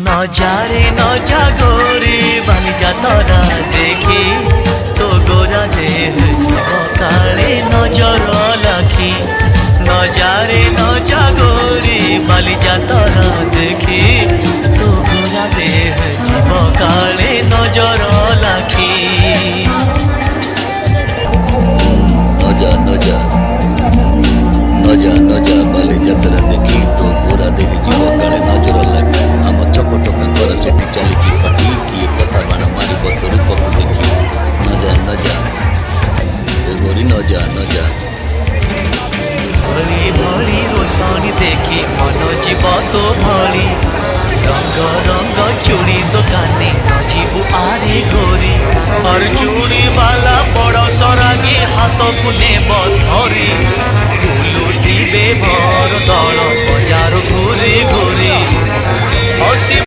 নজারে নজা গোরি বালিজা তরা দেখি তো গোরা দেহ কালে নজর লাখি নজারে নজা গোরি বালিজা তরা দেখি তো গোরা দেহ কালে নজর লাখি নজা নজা নজা নজা বালিযাত্ରା দেখি তো গোরা দেখি জীব কাଳେ নଜର ଲାଗି ଆମ ଛକ ଟୋକାଙ୍କର ସେଠି ଚାଲିଛି ପାଟି କିଏ କଥା ବାଣ ମାରିବ ତୋ ରୂପକୁ ଦେଖି ନଜା ନଜା ଏ ଗୋରି ନଜା ନଜା ভরি ভরি রোশনী দেখি মন জীব তো ভরি রঙ রঙ চুড়ি দোকানে নজিবু আরে গোরি আর চুড়ি বালা বড় সরাগি হাতকু নেব ধরি বুলুটিবে ভর দল বজার ঘুরি ঘুরি